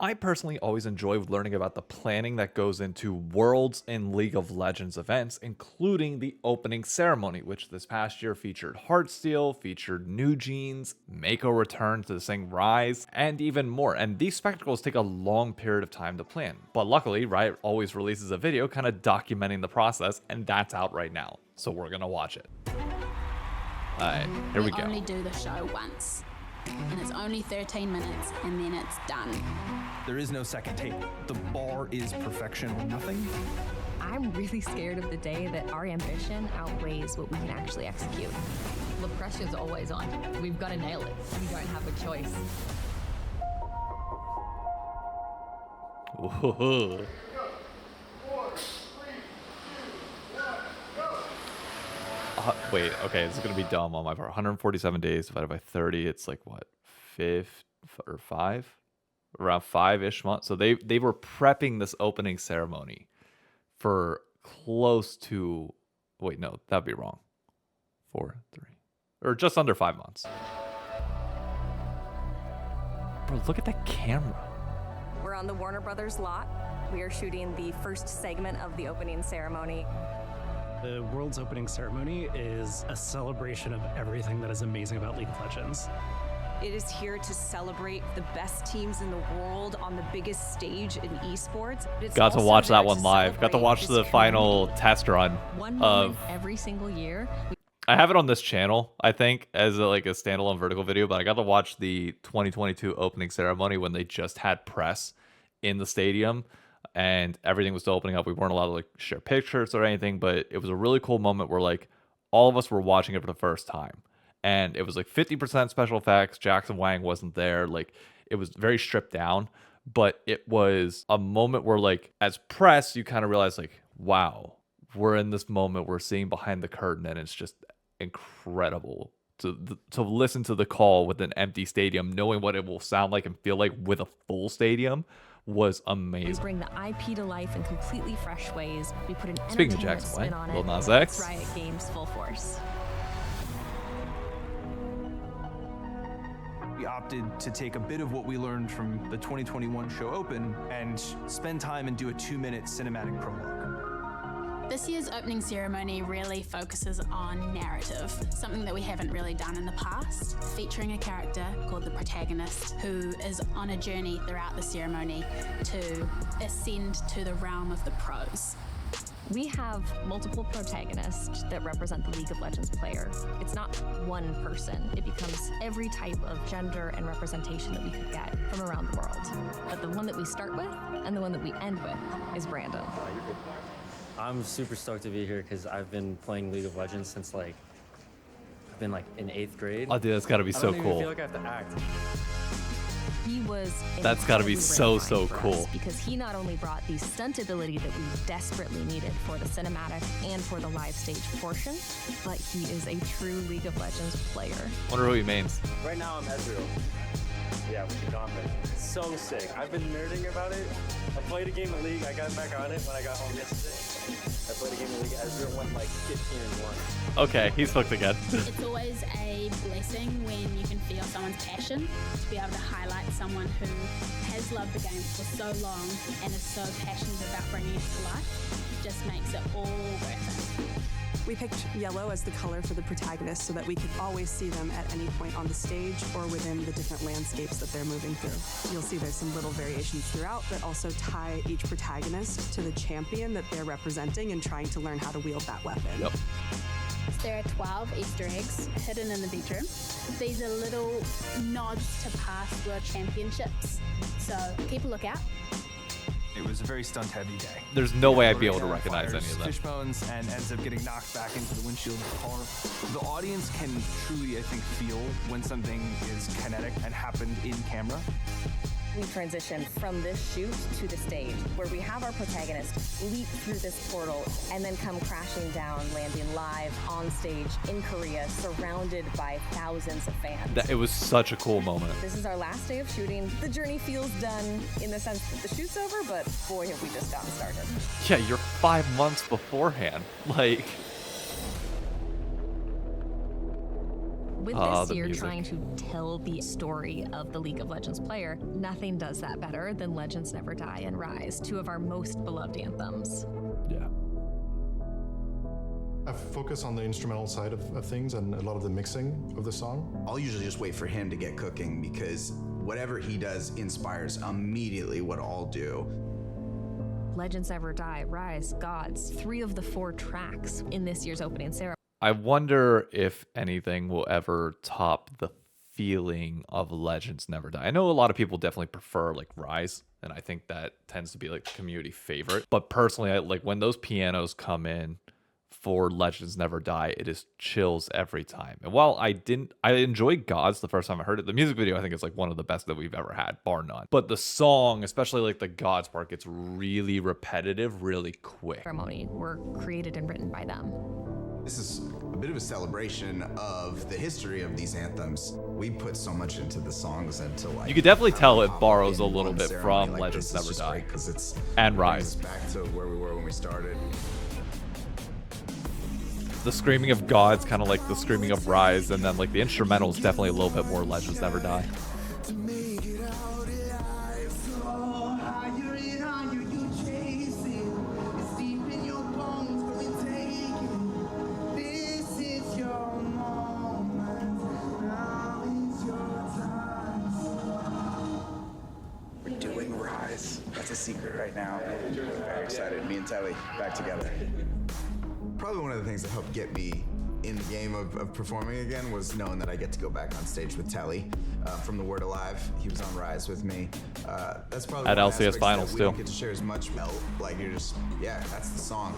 I personally always enjoy learning about the planning that goes into Worlds and League of Legends events, including the opening ceremony, which this past year featured Heartsteel, featured NewJeans, Mako return to sing Rise, and even more. And these spectacles take a long period of time to plan. But luckily, Riot always releases a video kind of documenting the process, and that's out right now. So we're gonna watch it. Alright, here we go. We only do the show once. And it's only 13 minutes, and then it's done. There is no second take. The bar is perfection or nothing. I'm really scared of the day that our ambition outweighs what we can actually execute. The pressure's always on. We've got to nail it. We don't have a choice. Whoa. Wait, okay, this is gonna be dumb on my part. 147 days divided by 30, it's like what, 5, around 5-ish months. So they were prepping this opening ceremony for close to, wait, no, that'd be wrong. 4, 3, or just under 5 months. Bro, look at that camera. We're on the Warner Brothers lot. We are shooting the first segment of the opening ceremony. The World's opening ceremony is a celebration of everything that is amazing about League of Legends. It is here to celebrate the best teams in the world on the biggest stage in esports. Got to watch that one live. Got to watch the final test run of every single year. I have it on this channel, I think, as like a standalone vertical video, but I got to watch the 2022 opening ceremony when they just had press in the stadium and everything was still opening up. We weren't allowed to like share pictures or anything, but it was a really cool moment where like all of us were watching it for the first time. And it was like 50% special effects. Jackson Wang wasn't there. Like it was very stripped down, but it was a moment where like as press, you kind of realize like, wow, we're in this moment. We're seeing behind the curtain, and it's just incredible to listen to the call with an empty stadium, knowing what it will sound like and feel like with a full stadium was amazing. We bring the IP to life in completely fresh ways. We put an Speaking of entertainment Jackson spin Wang, on Lil it. Nas X. It's Riot Games full force. We opted to take a bit of what we learned from the 2021 show open and spend time and do a 2-minute cinematic prologue. This year's opening ceremony really focuses on narrative, something that we haven't really done in the past, featuring a character called the protagonist who is on a journey throughout the ceremony to ascend to the realm of the pros. We have multiple protagonists that represent the League of Legends player. It's not one person. It becomes every type of gender and representation that we could get from around the world. But the one that we start with and the one that we end with is Brandon. I'm super stoked to be here because I've been playing League of Legends since like I've been like in 8th grade. Oh, dude, that's got to be so I don't cool. even feel like I have to act. He was That's gotta be incredibly so gratifying for cool. us because he not only brought the stunt ability that we desperately needed for the cinematic and for the live stage portion, but he is a true League of Legends player. Wonder who he mains. Right now I'm Ezreal. Yeah, with the gauntlet. So sick. I've been nerding about it. I played a game of League. I got back on it when I got home yesterday. I played a game of League. Ezreal went like 15-1. Okay, he's hooked again. It's always a blessing when you can feel someone's passion, to be able to highlight someone who has loved the game for so long and is so passionate about bringing it to life. It just makes it all worth it. We picked yellow as the color for the protagonist so that we could always see them at any point on the stage or within the different landscapes that they're moving through. You'll see there's some little variations throughout that also tie each protagonist to the champion that they're representing and trying to learn how to wield that weapon. Yep. There are 12 Easter eggs hidden in the bedroom. These are little nods to past world championships, so keep a lookout. It was a very stunt-heavy day. There's no way I'd be able to Down recognize fires, any of them. Fishbones, and ends up getting knocked back into the windshield of the car. The audience can truly, I think, feel when something is kinetic and happened in camera. We transition from this shoot to the stage, where we have our protagonist leap through this portal and then come crashing down, landing live on stage in Korea, surrounded by thousands of fans. It was such a cool moment. This is our last day of shooting. The journey feels done in the sense that the shoot's over, but boy, have we just gotten started. Yeah, you're 5 months beforehand. Like, With the this year music. trying to tell the story of the League of Legends player, nothing does that better than Legends Never Die and Rise, two of our most beloved anthems. Yeah. I focus on the instrumental side of things and a lot of the mixing of the song. I'll usually just wait for him to get cooking because whatever he does inspires immediately what I'll do. Legends Never Die, Rise, Gods, 3 of the 4 tracks in this year's opening ceremony. I wonder if anything will ever top the feeling of Legends Never Die. I know a lot of people definitely prefer like Rise, and I think that tends to be like the community favorite. But personally, I like when those pianos come in for Legends Never Die, it is chills every time. And while I enjoyed Gods the first time I heard it, the music video I think is like one of the best that we've ever had, bar none. But the song, especially like the Gods part, gets really repetitive really quick. Ceremony were created and written by them. This is a bit of a celebration of the history of these anthems. We put so much into the songs and to like. You could definitely tell it borrows a in little one bit ceremony from like Legends this is Never just Die great 'cause it's and brings us Rise. back to where we were when we started. The screaming of Gods, kind of like the screaming of Rise, and then like the instrumental is definitely a little bit more Legends Never Die. We're doing Rise. That's a secret right now. Very excited. Me and Telly back together. Probably one of the things that helped get me in the game of performing again was knowing that I get to go back on stage with Telly from The Word Alive. He was on Rise with me. That's probably At one of the LCS aspects finals, that we too. don't get to share as much. Like you're just, yeah, that's the song.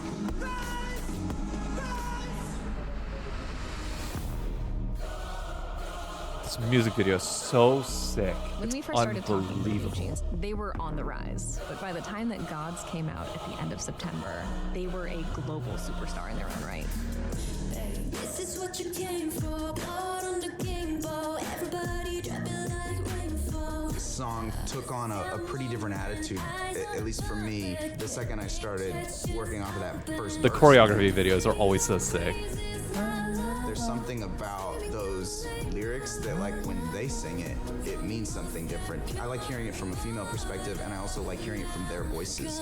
This music video is so sick. When we It's first started talking to unbelievable. NewJeans, they were on the rise. But by the time that Gods came out at the end of September, they were a global superstar in their own right. This is what you came for, caught on the game ball, everybody dropping like rainfall. This song took on a pretty different attitude, at least for me, the second I started working off of that first The verse. choreography videos are always so sick. There's something about those lyrics that, like, when they sing it, it means something different. I like hearing it from a female perspective, and I also like hearing it from their voices.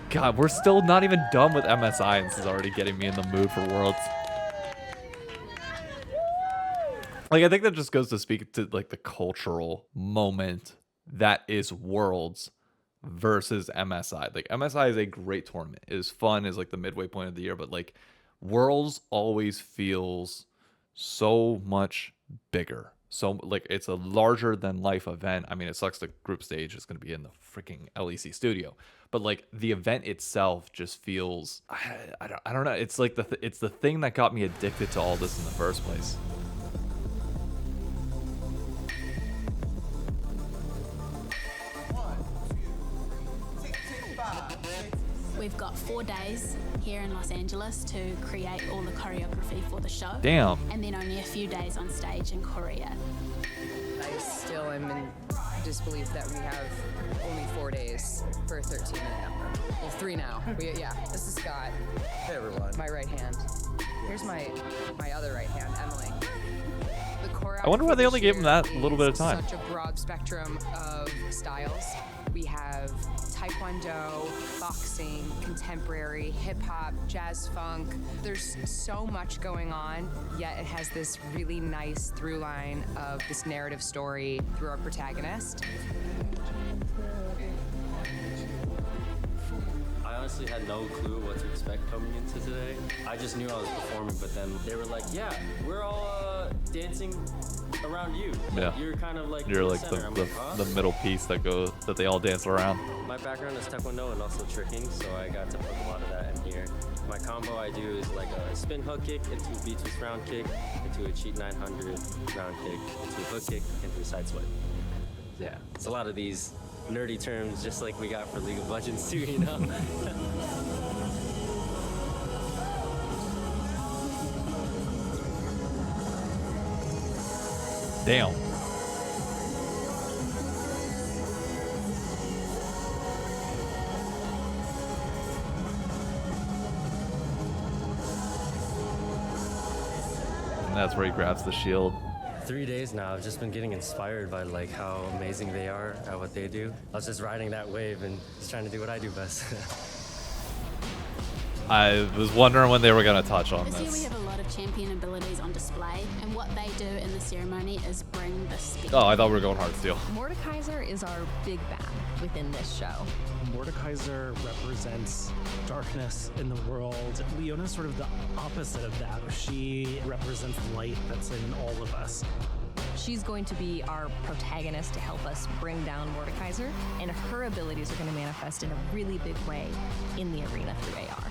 God, we're still not even done with MSI, and this is already getting me in the mood for Worlds. Like, I think that just goes to speak to like the cultural moment that is Worlds versus MSI. Like, MSI is a great tournament. It is fun, is like the midway point of the year, but like Worlds always feels so much bigger. So like it's a larger than life event. I mean, it sucks the group stage is going to be in the freaking LEC studio, but like the event itself just feels I don't know. It's like it's the thing that got me addicted to all this in the first place. We've got 4 days here in Los Angeles to create all the choreography for the show. Damn. And then only a few days on stage in Korea. I still am in disbelief that we have only 4 days for a 13-minute number. Well, 3 now. Yeah, this is Scott. Hey, everyone. My right hand. Here's my other right hand, Emily. The I wonder why they only gave him that choreography a little bit of is time. Such a broad spectrum of styles. We have taekwondo, boxing, contemporary, hip hop, jazz funk. There's so much going on, yet it has this really nice through line of this narrative story through our protagonist. I honestly had no clue what to expect coming into today. I just knew I was performing, but then they were like, yeah, we're all dancing around you. Yeah. You're kind of like You're in like center. I'm the like, huh? the middle piece that they all dance around. My background is taekwondo and also tricking, so I got to put a lot of that in here. My combo I do is like a spin hook kick into a B-twist round kick, into a cheat 900 round kick, into a hook kick, into a side swipe. Yeah, it's a lot of these nerdy terms just like we got for League of Legends too, you know? Damn. And that's where he grabs the shield. 3 days now, I've just been getting inspired by like how amazing they are at what they do. I was just riding that wave and just trying to do what I do best. I was wondering when they were going to touch on This year we this. have a lot of champion abilities on display, and what they do in the ceremony is bring the speed. Oh, I thought we were going hard steel. Mordekaiser is our big bad within this show. Mordekaiser represents darkness in the world. Leona's sort of the opposite of that. She represents light that's in all of us. She's going to be our protagonist to help us bring down Mordekaiser, and her abilities are going to manifest in a really big way in the arena through AR.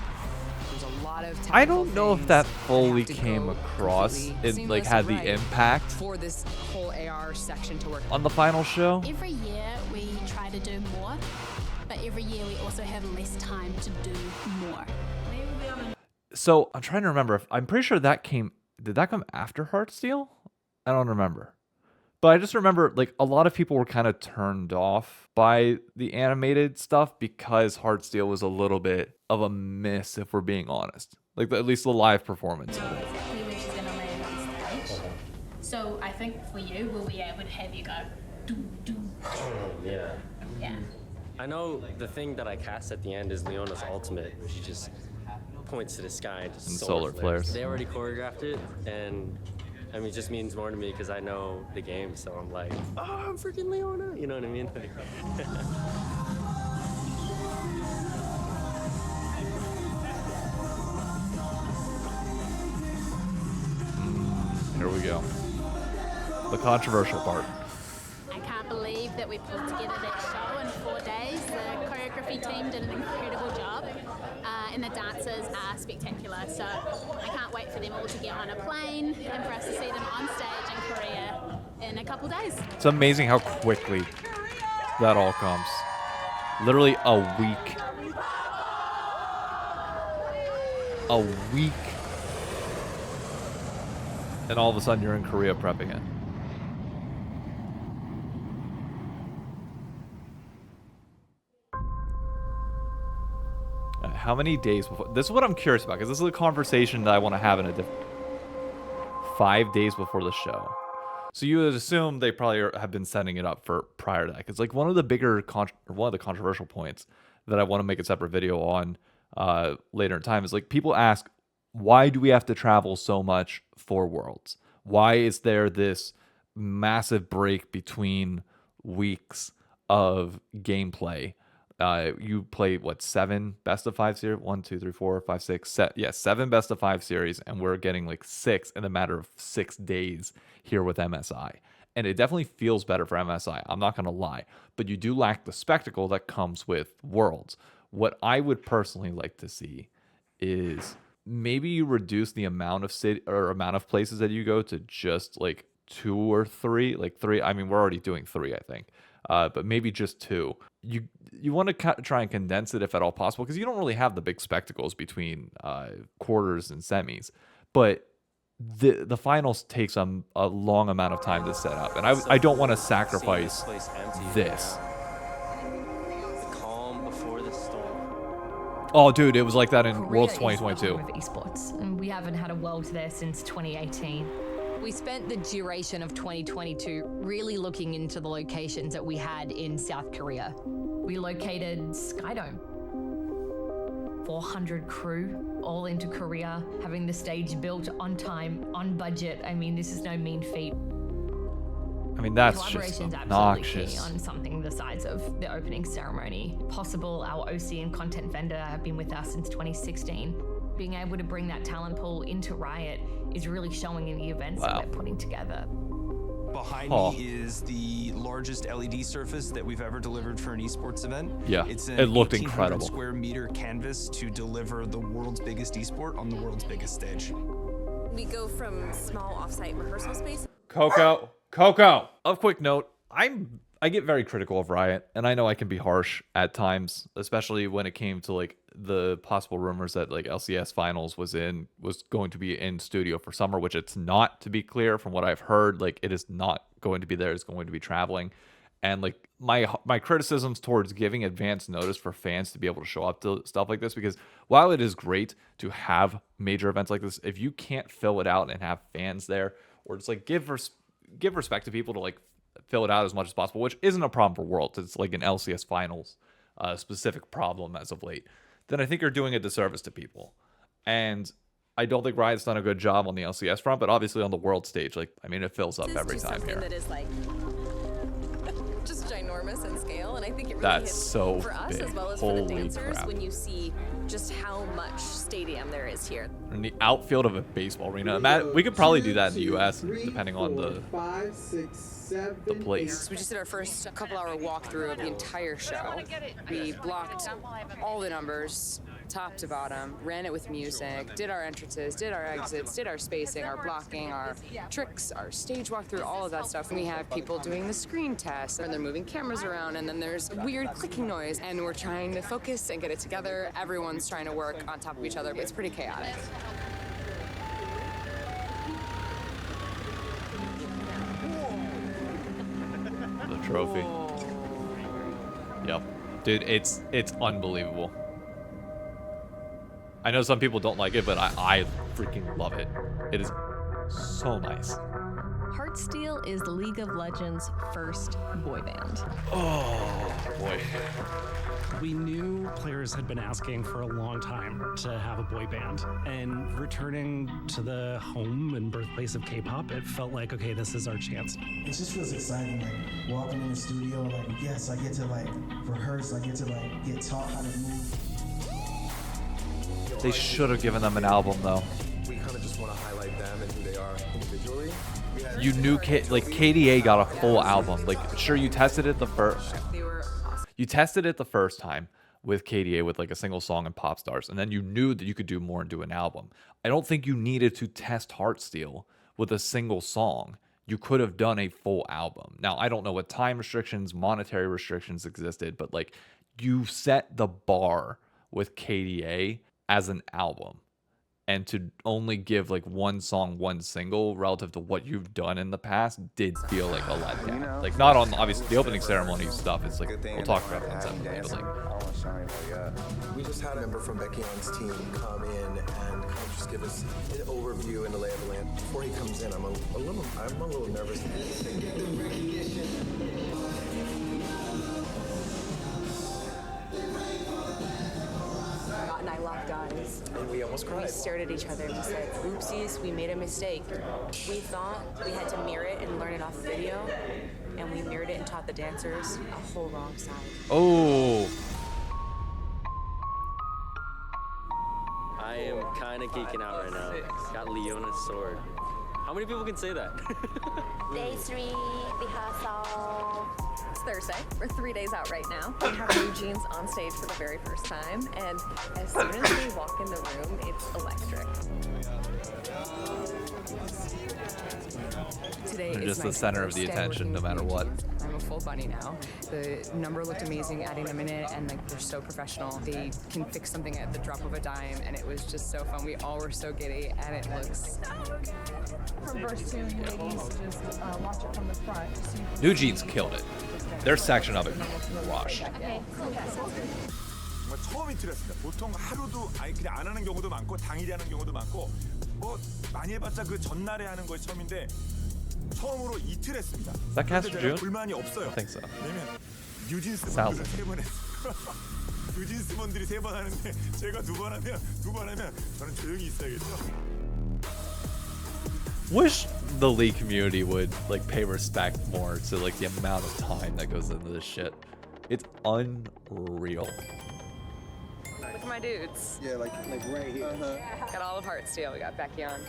There's a lot of I don't know if that things fully have to came go across. completely It seamless, like had the right, impact for this whole AR section to work. on the final show. Every year we try to do more, but every year we also have less time to do more. So I'm trying to remember. If I'm pretty sure that came. Did that come after Heartsteel? I don't remember. But I just remember like a lot of people were kind of turned off by the animated stuff because Heartsteel was a little bit of a miss, if we're being honest. Like at least the live performance. Exactly where she's gonna land on stage. So I think for you, we'll be able to have you go do do. Yeah. Yeah. I know the thing that I cast at the end is Leona's ultimate. She just points to the sky and just And solar flares. They already choreographed it, and I mean, it just means more to me because I know the game. So I'm like, oh, I'm freaking Leona. You know what I mean? Here we go. The controversial part. I can't believe that we pulled together that show in 4 days. The choreography team did an incredible job, and the dancers are spectacular. So I can't wait for them all to get on a plane and for us to see them on stage in Korea in a couple days. It's amazing how quickly that all comes. Literally a week. A week. And all of a sudden you're in Korea prepping it. How many days before? This is what I'm curious about, because this is a conversation that I want to have in a different 5 days before the show. So you would assume they probably have been setting it up for prior to that. Because like one of the bigger, one of the controversial points that I want to make a separate video on later in time is like people ask, why do we have to travel so much for Worlds? Why is there this massive break between weeks of gameplay? You play what, 7 best of 5 series? 1, 2, 3, 4, 5, 6, 7 best of 5 series, and we're getting like 6 in a matter of 6 days here with MSI. And it definitely feels better for MSI. I'm not gonna lie, but you do lack the spectacle that comes with Worlds. What I would personally like to see is maybe you reduce the amount of amount of places that you go to just like 2 or 3. Like 3. I mean, we're already doing 3, I think. But maybe just 2. You want to try and condense it if at all possible, because you don't really have the big spectacles between quarters and semis. But the finals takes a long amount of time to set up, and I don't want to sacrifice this. The calm before the storm. Oh, dude, it was like that in Korea Worlds is the home 2022. of esports, and we haven't had a world there since 2018. We spent the duration of 2022 really looking into the locations that we had in South Korea. We located Skydome. 400 crew all into Korea, having the stage built on time, on budget. I mean, this is no mean feat. I mean, that's just Collaboration's absolutely key obnoxious. on something the size of the opening ceremony. Possible, our OC and content vendor have been with us since 2016. Being able to bring that talent pool into Riot is really showing in the events that we're putting together. Behind me is the largest LED surface that we've ever delivered for an esports event. Yeah, It's it an looked 1,800 incredible. square meter canvas to deliver the world's biggest esport on the world's biggest stage. We go from small offsite rehearsal space. Coco. Of quick note, I'm I get very critical of Riot, and I know I can be harsh at times, especially when it came to like the possible rumors that like LCS finals was going to be in studio for summer, which it's not, to be clear. From what I've heard, like it is not going to be there. It's going to be traveling. And like my criticisms towards giving advance notice for fans to be able to show up to stuff like this, because while it is great to have major events like this, if you can't fill it out and have fans there, or just like give respect to people to like fill it out as much as possible, which isn't a problem for Worlds. It's like an LCS finals specific problem as of late. Then I think you're doing a disservice to people. And I don't think Riot's done a good job on the LCS front, but obviously on the world stage, like, I mean, it fills up every time here. That is like just ginormous in scale, and I think it really That's hits so for us big. as well as for the Holy dancers crap. when you see just how much stadium there is here. In the outfield of a baseball arena. We could probably do that in the US, depending on the place. So we just did our first couple-hour walkthrough of the entire show. We blocked all the numbers, top to bottom, ran it with music, did our entrances, did our exits, did our spacing, our blocking, our tricks, our stage walkthrough, all of that stuff. And we have people doing the screen test, and they're moving cameras around, and then there's weird clicking noise, and we're trying to focus and get it together. Everyone's trying to work on top of each other, but it's pretty chaotic. The trophy. Yep. Dude, it's unbelievable. I know some people don't like it, but I freaking love it. It is so nice. Heartsteel is the League of Legends' first boy band. Oh, boy. We knew players had been asking for a long time to have a boy band, and returning to the home and birthplace of K-pop, it felt like, okay, this is our chance. It just feels exciting, like walking in the studio, like, yes, I get to like rehearse, I get to like get taught how to move. They should have given them an album, though. We kind of just want to highlight them and who they are individually. You knew, like, KDA got a full album. Like, sure, you tested it the first time with KDA with like a single song and Pop Stars, and then you knew that you could do more and do an album. I don't think you needed to test Heartsteel with a single song. You could have done a full album. Now, I don't know what time restrictions, monetary restrictions existed, but like you set the bar with KDA as an album. And to only give like one song, one single relative to what you've done in the past did feel like a letdown. Like not on obviously the opening ceremony stuff. It's like we'll talk about that separately, but like we just had a member from Baekhyun's team come in and kind of just give us an overview and the lay of the land. Before he comes in, I'm a little nervous. And I locked eyes. And we almost cried. We stared at each other and we said, oopsies, we made a mistake. We thought we had to mirror it and learn it off the video, and we mirrored it and taught the dancers a whole wrong side. Oh. I am kind of geeking out right now. Got Leona's sword. How many people can say that? Day 3, rehearsal. It's Thursday. We're 3 days out right now. We have NewJeans on stage for the very first time, and as soon as we walk in the room, it's electric. Today They're is just my the center of first the day attention, working no matter with what. NewJeans. I'm a full bunny now. The number looked amazing, adding them in it, and like they're so professional. They can fix something at the drop of a dime, and it was just so fun. We all were so giddy, and it looks so good. From verse 2, ladies, just watch it from the front. NewJeans killed it. Their section of it crushed. Okay, cool. 정말 처음 이틀했습니다. 보통 하루도 아예 그냥 안 하는 경우도 많고 당일에 하는 경우도 많고 뭐 많이 해봤자 그 전날에 하는 것이 처음인데 처음으로 이틀 했습니다. Is that Cast 그런데 June? 제가 불만이 없어요. I think so. 왜냐면 뉴진스 Sounds 분들은 세번 했어요. 뉴진스 분들이 3번 하는데 제가 2번 하면 저는 조용히 있어야겠죠. Wish the League community would like pay respect more to like the amount of time that goes into this shit. It's unreal. Look at my dudes. Yeah, like right here. Got all of Heartsteel. We got Baekhyun.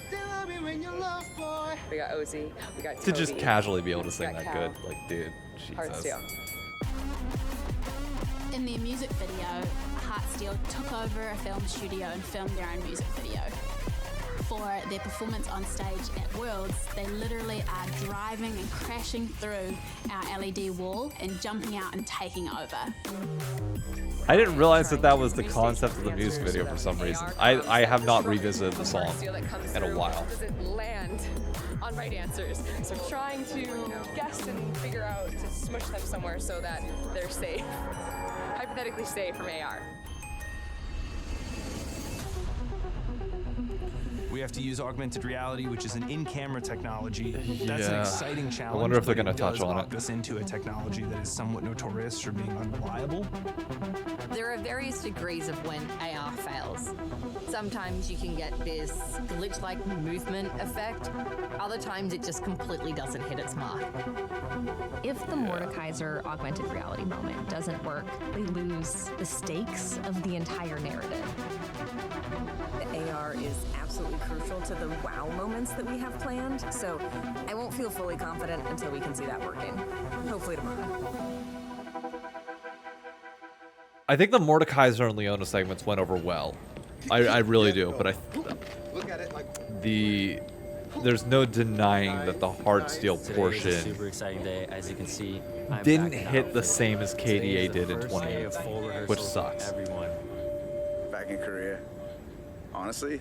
We got Ozzy. We got To just Toby. casually be able to sing got that Cal. good, like dude, Jesus. Heartsteel. In their music video, Heartsteel took over a film studio and filmed their own music video. For their performance on stage at Worlds, they literally are driving and crashing through our LED wall and jumping out and taking over. I didn't realize that that was the concept of the music video for some reason. I have not revisited the song in a while. Does it land on right answers? So I'm trying to guess and figure out to smush them somewhere so that they're safe, hypothetically safe from AR. We have to use augmented reality, which is an in-camera technology. That's an Yeah. exciting challenge. I wonder if they're but gonna touch does on it. lock us into a technology that is somewhat notorious for being unreliable. There are various degrees of when AR fails. Sometimes you can get this glitch-like movement effect. Other times it just completely doesn't hit its mark. If the Mordekaiser augmented reality moment doesn't work, they lose the stakes of the entire narrative. The AR is absolutely crucial to the wow moments that we have planned, so I won't feel fully confident until we can see that working. Hopefully tomorrow. I think the Mordekaiser and Leona segments went over well. I really do, but there's no denying that the Heartsteel Today is a portion super exciting day. As you can see, I'm didn't back in hit the outfit. same as Today KDA is the did in first day of 2018, full which rehearsals for sucks. Everyone. Back in Korea, honestly,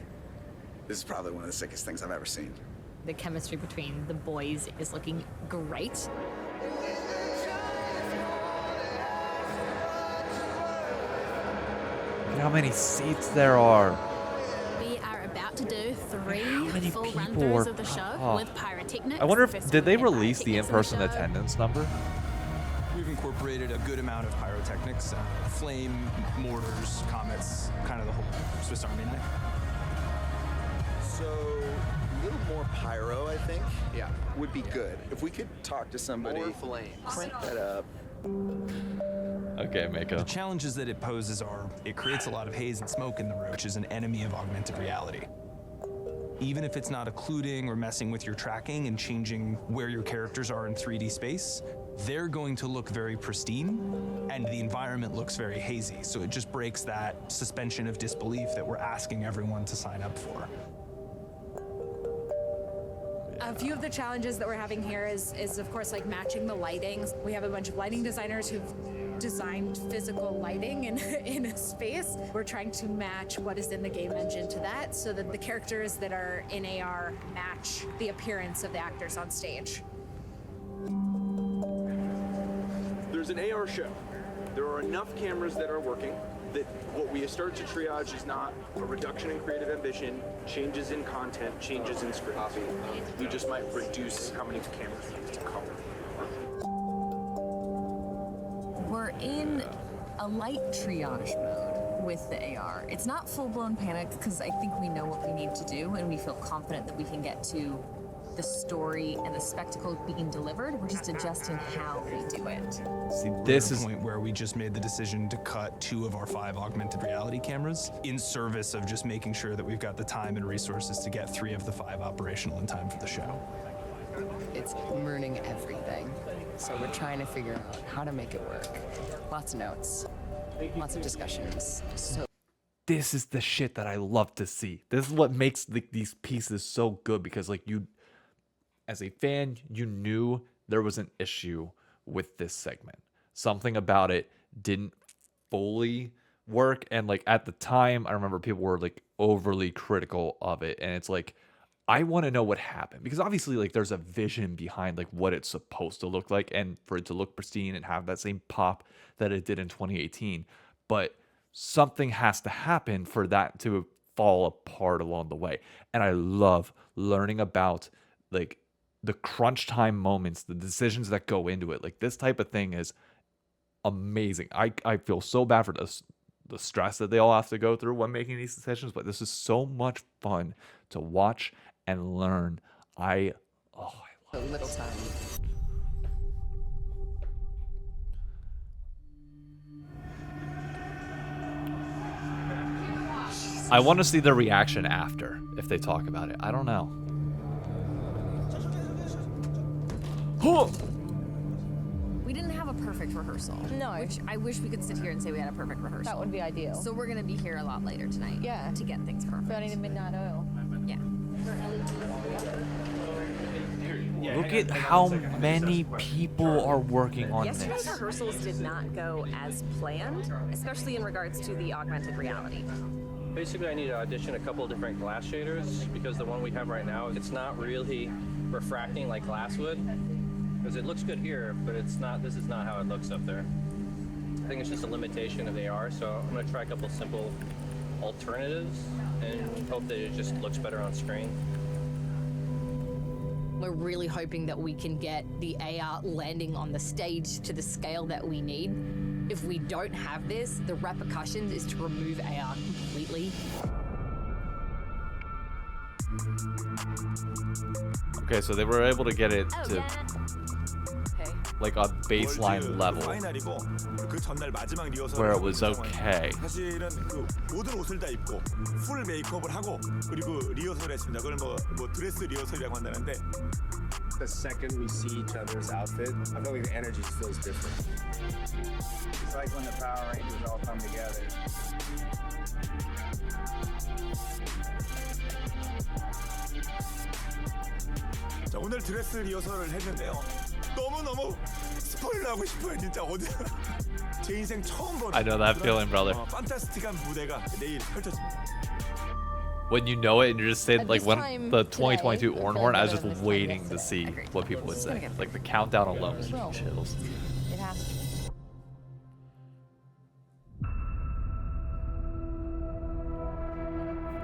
this is probably one of the sickest things I've ever seen. The chemistry between the boys is looking great. Look at how many seats there are. We are about to do 3 many full people run-throughs are- of the show oh. with pyrotechnics. I wonder The if first did one they had release the pyrotechnics in-person the show. attendance number? We've incorporated a good amount of pyrotechnics, flame, mortars, comets, kind of the whole Swiss Army knife. So, a little more pyro, I think. Yeah, would be good. If we could talk to somebody, crank that up. Okay, Mako. The challenges that it poses are it creates a lot of haze and smoke in the room, which is an enemy of augmented reality. Even if it's not occluding or messing with your tracking and changing where your characters are in 3D space, they're going to look very pristine and the environment looks very hazy. So it just breaks that suspension of disbelief that we're asking everyone to sign up for. A few of the challenges that we're having here is of course like matching the lighting. We have a bunch of lighting designers who've designed physical lighting in a space. We're trying to match what is in the game engine to that so that the characters that are in AR match the appearance of the actors on stage. There's an AR show. There are enough cameras that are working that what we start to triage is not a reduction in creative ambition, changes in content, changes in script. We just might reduce how many cameras we use to cover. We're in a light triage mode with the AR. It's not full-blown panic because I think we know what we need to do and we feel confident that we can get to the story and the spectacle being delivered. We're just adjusting how we do it. See, This is a point where we just made the decision to cut 2 of our 5 augmented reality cameras in service of just making sure that we've got the time and resources to get 3 of the 5 operational in time for the show. It's ruining everything. So we're trying to figure out how to make it work. Lots of notes, lots of discussions. So This is the shit that I love to see. This is what makes these pieces so good because like you, as a fan, you knew there was an issue with this segment. Something about it didn't fully work. And like at the time, I remember people were like overly critical of it. And it's like, I want to know what happened because obviously like there's a vision behind like what it's supposed to look like and for it to look pristine and have that same pop that it did in 2018. But something has to happen for that to fall apart along the way. And I love learning about like the crunch time moments, the decisions that go into it. Like this type of thing is amazing. I feel so bad for the stress that they all have to go through when making these decisions, but this is so much fun to watch and learn. I love a little time. I want to see the reaction after if they talk about it. I don't know. We didn't have a perfect rehearsal. No. Which I wish we could sit here and say we had a perfect rehearsal. That would be ideal. So we're gonna be here a lot later tonight. Yeah. To get things perfect. Burning the midnight oil. Yeah. Look at how many people are working on Yesterday's this. rehearsals did not go as planned, especially in regards to the augmented reality. Basically, I need to audition a couple of different glass shaders because the one we have right now, it's not really refracting like glass would. Because it looks good here, but it's not. This is not how it looks up there. I think it's just a limitation of AR, so I'm gonna try a couple simple alternatives and hope that it just looks better on screen. We're really hoping that we can get the AR landing on the stage to the scale that we need. If we don't have this, the repercussions is to remove AR completely. Okay, so they were able to get it to like a baseline level 파이널이고 그 전날 마지막 리허설을 where it was okay. 사실은 그 모든 옷을 다 입고 풀 메이크업을 하고 그리고 리허설을 했습니다. 그걸 뭐 드레스 리허설이라고 한다는데 The second we see each other's outfit, I feel like the energy feels different. It's like when the Power Rangers all come together. 자, 오늘 드레스 리허설을 했는데요. 너무너무 스포일러 하고 싶어요. 진짜 어디 제 인생 처음 보는 I know that feeling, brother. 판타스틱한 무대가 내일 펼쳐집니다. When you know it and you're just saying, like, when time the today, 2022 Horn, I was just the waiting to see what people would say. Like, the countdown alone was chills. It has to.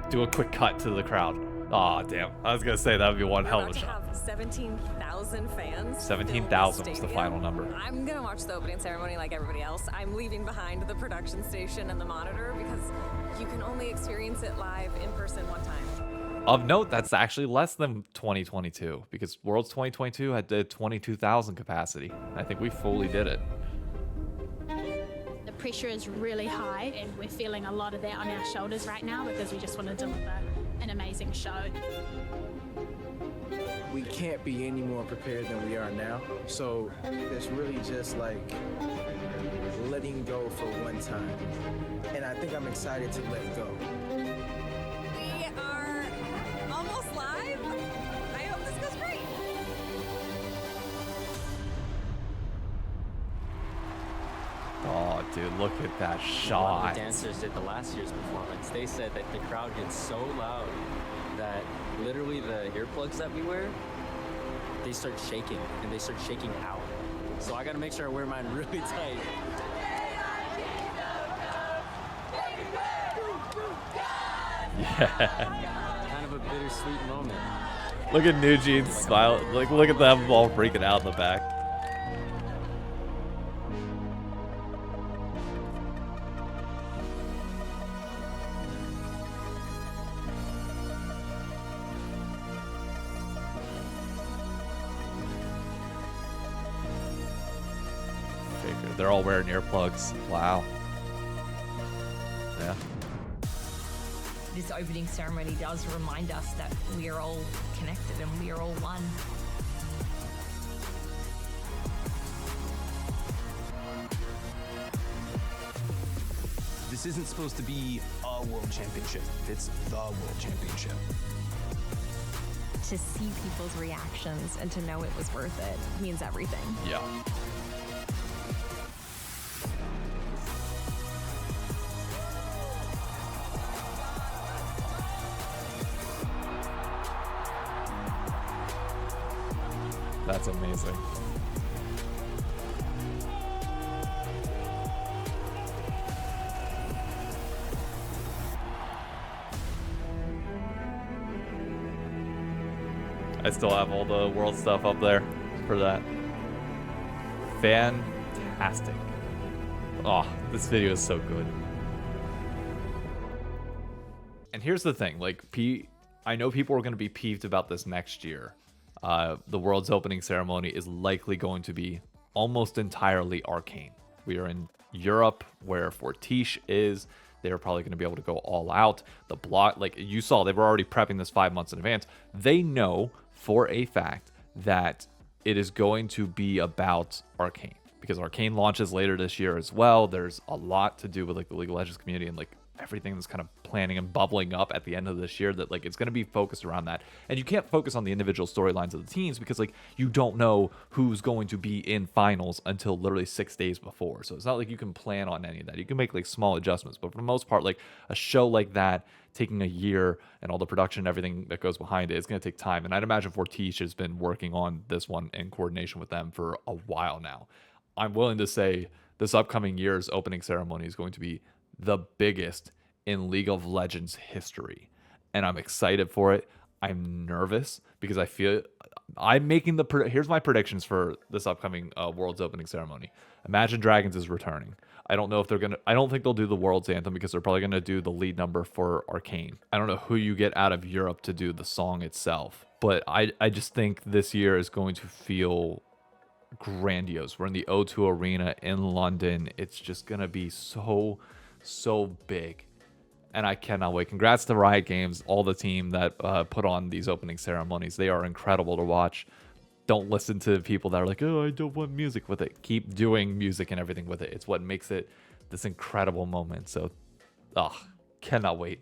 Do a quick cut to the crowd. Aw, damn. I was gonna say that would be one hell of a To shot. have 17,000 fans. 17,000 was the final number. I'm gonna watch the opening ceremony like everybody else. I'm leaving behind the production station and the monitor because you can only experience it live in person one time. Of note, that's actually less than 2022 because Worlds 2022 had 22,000 capacity. I think we fully did it. The pressure is really high, and we're feeling a lot of that on our shoulders right now because we just want to deliver an amazing show. We can't be any more prepared than we are now. So it's really just like letting go for one time. And I think I'm excited to let go. We are almost live. I hope this goes great. Oh, dude, look at that One of shot. the dancers did the last year's performance. They said that the crowd gets so loud that literally the earplugs that we wear, they start shaking and they start shaking out. So I gotta make sure I wear mine really tight. Yeah. Kind of a bittersweet moment. Look at NewJeans smile. Like, look at them all freaking out in the back. They're all wearing earplugs. Wow. Yeah. This opening ceremony does remind us that we are all connected and we are all one. This isn't supposed to be a world championship. It's the world championship. To see people's reactions and to know it was worth it means everything. Yeah. That's amazing. I still have all the world stuff up there for that. Fantastic. Oh, this video is so good. And here's the thing, like, I know people are going to be peeved about this next year. The world's opening ceremony is likely going to be almost entirely arcane. We are in Europe, where Fortiche is. They're probably going to be able to go all out. The block, like you saw, they were already prepping this 5 months in advance. They know for a fact that it is going to be about Arcane, because Arcane launches later this year as well. There's a lot to do with like the League of Legends community and like everything that's kind of planning and bubbling up at the end of this year, that like it's going to be focused around that. And you can't focus on the individual storylines of the teams because like you don't know who's going to be in finals until literally 6 days before. So it's not like you can plan on any of that. You can make like small adjustments, but for the most part, like a show like that taking a year and all the production and everything that goes behind it, it's going to take time. And I'd imagine Fortiche has been working on this one in coordination with them for a while now. I'm willing to say this upcoming year's opening ceremony is going to be the biggest in League of Legends history. And I'm excited for it. I'm nervous because I feel I'm making here's my predictions for this upcoming World's opening ceremony. Imagine Dragons is returning. I don't know if I don't think they'll do the World's anthem because they're probably going to do the lead number for Arcane. I don't know who you get out of Europe to do the song itself, but I just think this year is going to feel grandiose. We're in the O2 Arena in London. It's just going to be so big. And I cannot wait. Congrats to Riot Games, all the team that put on these opening ceremonies. They are incredible to watch. Don't listen to people that are like, oh, I don't want music with it. Keep doing music and everything with it. It's what makes it this incredible moment. So, cannot wait.